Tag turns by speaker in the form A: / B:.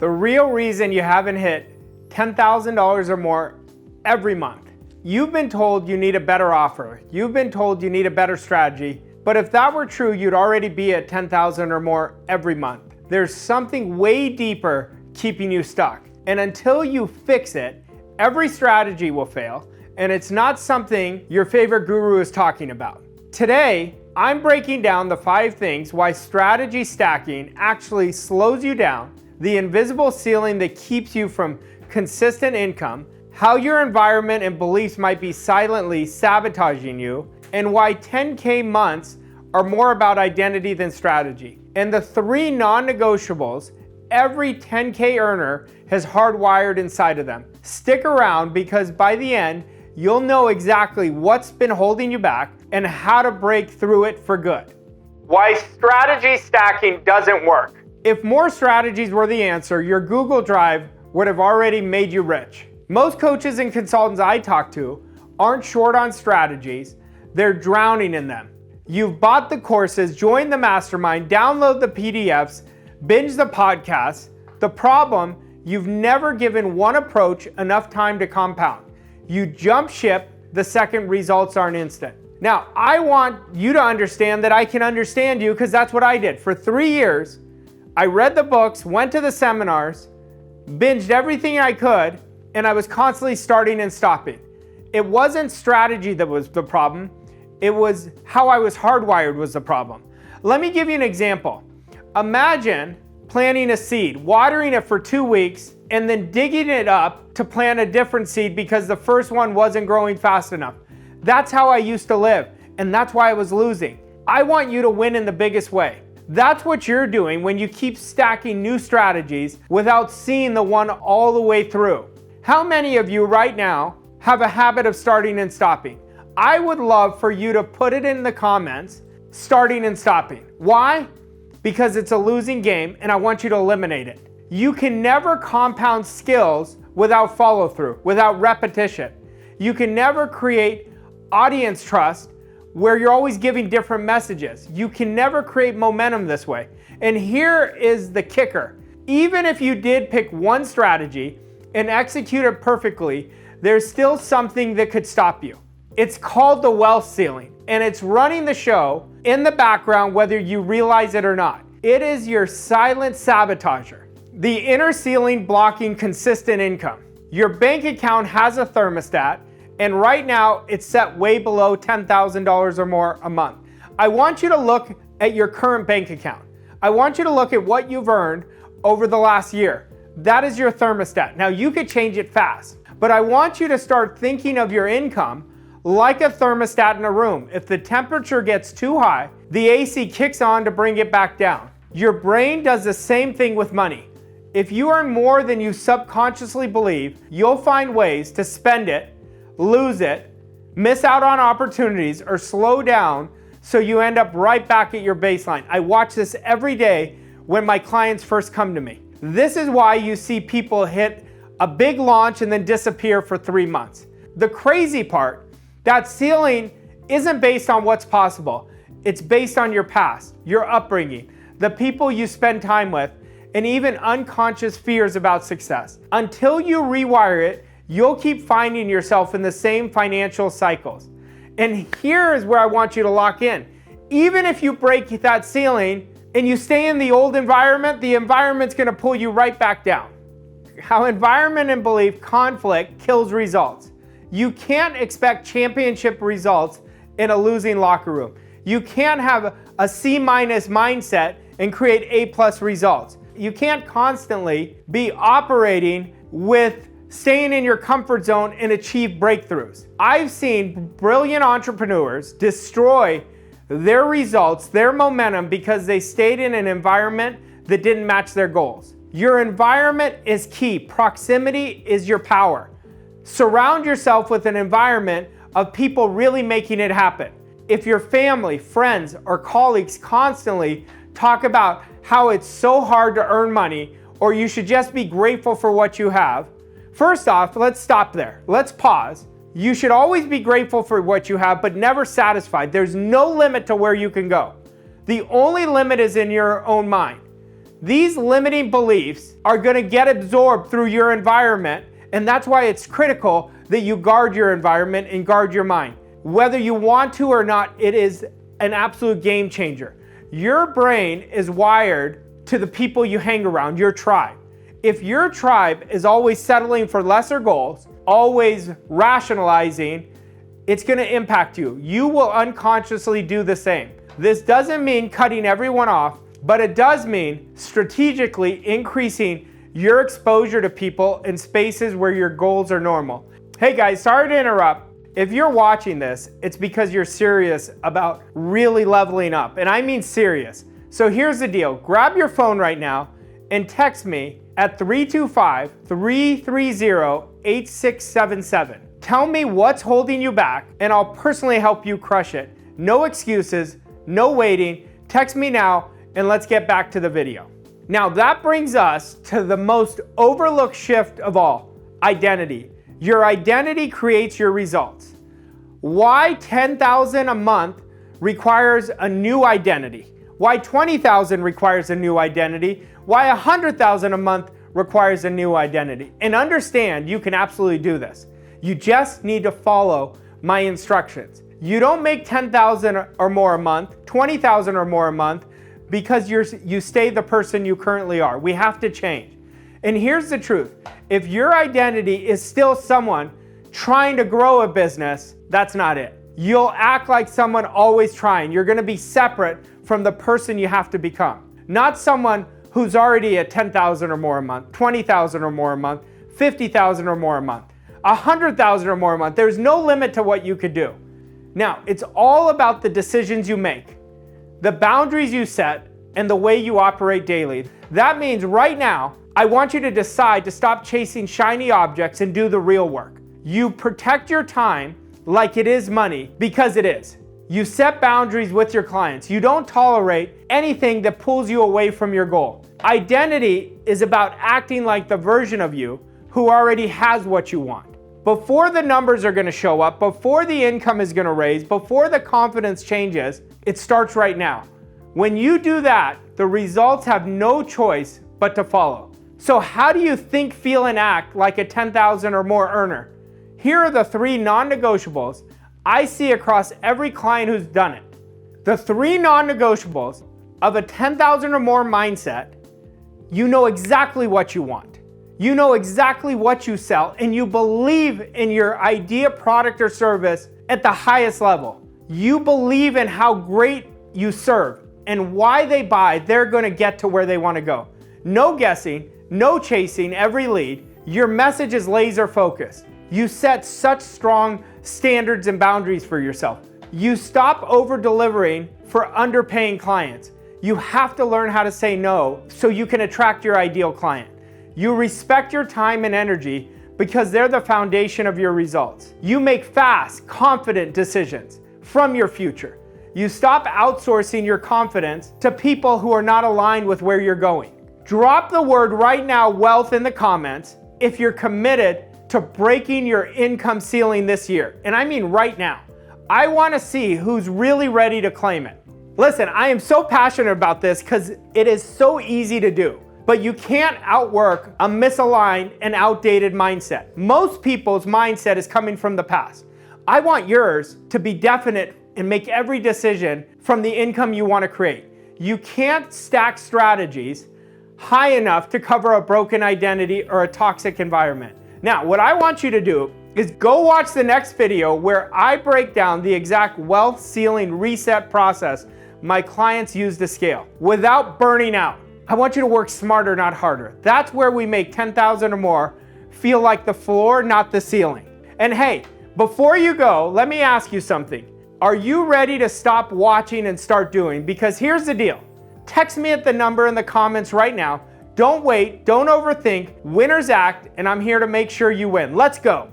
A: The real reason you haven't hit $10,000 or more every month. You've been told you need a better offer. You've been told you need a better strategy. But if that were true, you'd already be at 10,000 or more every month. There's something way deeper keeping you stuck. And until you fix it, every strategy will fail. And it's not something your favorite guru is talking about. Today, I'm breaking down the 5 things why strategy stacking actually slows you down, the invisible ceiling that keeps you from consistent income, how your environment and beliefs might be silently sabotaging you, and why 10K months are more about identity than strategy. And the 3 non-negotiables every 10K earner has hardwired inside of them. Stick around because by the end, you'll know exactly what's been holding you back and how to break through it for good. Why strategy stacking doesn't work. If more strategies were the answer, your Google Drive would have already made you rich. Most coaches and consultants I talk to aren't short on strategies, they're drowning in them. You've bought the courses, joined the mastermind, download the PDFs, binge the podcasts. The problem, you've never given one approach enough time to compound. You jump ship the second results aren't instant. Now, I want you to understand that I can understand you because that's what I did. For 3 years, I read the books, went to the seminars, binged everything I could, and I was constantly starting and stopping. It wasn't strategy that was the problem. It was how I was hardwired was the problem. Let me give you an example. Imagine planting a seed, watering it for 2 weeks, and then digging it up to plant a different seed because the first one wasn't growing fast enough. That's how I used to live, and that's why I was losing. I want you to win in the biggest way. That's what you're doing when you keep stacking new strategies without seeing the one all the way through. How many of you right now have a habit of starting and stopping? I would love for you to put it in the comments, starting and stopping. Why? Because it's a losing game and I want you to eliminate it. You can never compound skills without follow through, without repetition. You can never create audience trust where you're always giving different messages. You can never create momentum this way. And here is the kicker. Even if you did pick one strategy and execute it perfectly, there's still something that could stop you. It's called the wealth ceiling, and it's running the show in the background whether you realize it or not. It is your silent sabotager, the inner ceiling blocking consistent income. Your bank account has a thermostat, and right now it's set way below $10,000 or more a month. I want you to look at your current bank account. I want you to look at what you've earned over the last year. That is your thermostat. Now you could change it fast, but I want you to start thinking of your income like a thermostat in a room. If the temperature gets too high, the AC kicks on to bring it back down. Your brain does the same thing with money. If you earn more than you subconsciously believe, you'll find ways to spend it, lose it, miss out on opportunities, or slow down so you end up right back at your baseline. I watch this every day when my clients first come to me. This is why you see people hit a big launch and then disappear for 3 months. The crazy part, that ceiling isn't based on what's possible. It's based on your past, your upbringing, the people you spend time with, and even unconscious fears about success. Until you rewire it, you'll keep finding yourself in the same financial cycles. And here is where I want you to lock in. Even if you break that ceiling and you stay in the old environment, the environment's gonna pull you right back down. How environment and belief conflict kills results. You can't expect championship results in a losing locker room. You can't have a C- mindset and create A+ results. You can't constantly be operating with staying in your comfort zone and achieve breakthroughs. I've seen brilliant entrepreneurs destroy their results, their momentum, because they stayed in an environment that didn't match their goals. Your environment is key. Proximity is your power. Surround yourself with an environment of people really making it happen. If your family, friends, or colleagues constantly talk about how it's so hard to earn money, or you should just be grateful for what you have, first off, let's stop there. Let's pause. You should always be grateful for what you have, but never satisfied. There's no limit to where you can go. The only limit is in your own mind. These limiting beliefs are going to get absorbed through your environment, and that's why it's critical that you guard your environment and guard your mind. Whether you want to or not, it is an absolute game changer. Your brain is wired to the people you hang around, your tribe. If your tribe is always settling for lesser goals, always rationalizing, it's going to impact you. You will unconsciously do the same. This doesn't mean cutting everyone off, but it does mean strategically increasing your exposure to people in spaces where your goals are normal. Hey guys, sorry to interrupt. If you're watching this, it's because you're serious about really leveling up, and I mean serious. So here's the deal. Grab your phone right now and text me at 325-330-8677. Tell me what's holding you back, and I'll personally help you crush it. No excuses, no waiting. Text me now, and let's get back to the video. Now that brings us to the most overlooked shift of all, identity. Your identity creates your results. Why $10,000 a month requires a new identity? Why $20,000 requires a new identity? Why $100,000 a month requires a new identity? And understand, you can absolutely do this. You just need to follow my instructions. You don't make $10,000 or more a month, $20,000 or more a month, because you stay the person you currently are. We have to change. And here's the truth. If your identity is still someone trying to grow a business, that's not it. You'll act like someone always trying. You're gonna be separate from the person you have to become. Not someone who's already at $10,000 or more a month, $20,000 or more a month, $50,000 or more a month, $100,000 or more a month. There's no limit to what you could do. Now, it's all about the decisions you make, the boundaries you set, and the way you operate daily. That means right now, I want you to decide to stop chasing shiny objects and do the real work. You protect your time like it is money, because it is. You set boundaries with your clients. You don't tolerate anything that pulls you away from your goal. Identity is about acting like the version of you who already has what you want. Before the numbers are going to show up, before the income is going to raise, before the confidence changes, it starts right now. When you do that, the results have no choice but to follow. So how do you think, feel, and act like a $10,000 or more earner? Here are the 3 non-negotiables I see across every client who's done it. The 3 non-negotiables of a $10,000 or more mindset: you know exactly what you want. You know exactly what you sell, and you believe in your idea, product, or service at the highest level. You believe in how great you serve and why they buy. They're going to get to where they want to go. No guessing, no chasing every lead. Your message is laser focused. You set such strong standards and boundaries for yourself. You stop over-delivering for underpaying clients. You have to learn how to say no so you can attract your ideal client. You respect your time and energy because they're the foundation of your results. You make fast, confident decisions from your future. You stop outsourcing your confidence to people who are not aligned with where you're going. Drop the word right now, wealth, in the comments if you're committed to breaking your income ceiling this year. And I mean right now. I want to see who's really ready to claim it. Listen, I am so passionate about this because it is so easy to do. But you can't outwork a misaligned and outdated mindset. Most people's mindset is coming from the past. I want yours to be definite and make every decision from the income you want to create. You can't stack strategies high enough to cover a broken identity or a toxic environment. Now, what I want you to do is go watch the next video where I break down the exact wealth ceiling reset process my clients use to scale without burning out. I want you to work smarter, not harder. That's where we make $10,000 or more feel like the floor, not the ceiling. And hey, before you go, let me ask you something. Are you ready to stop watching and start doing? Because here's the deal. Text me at the number in the comments right now. Don't wait, don't overthink. Winners act, and I'm here to make sure you win. Let's go.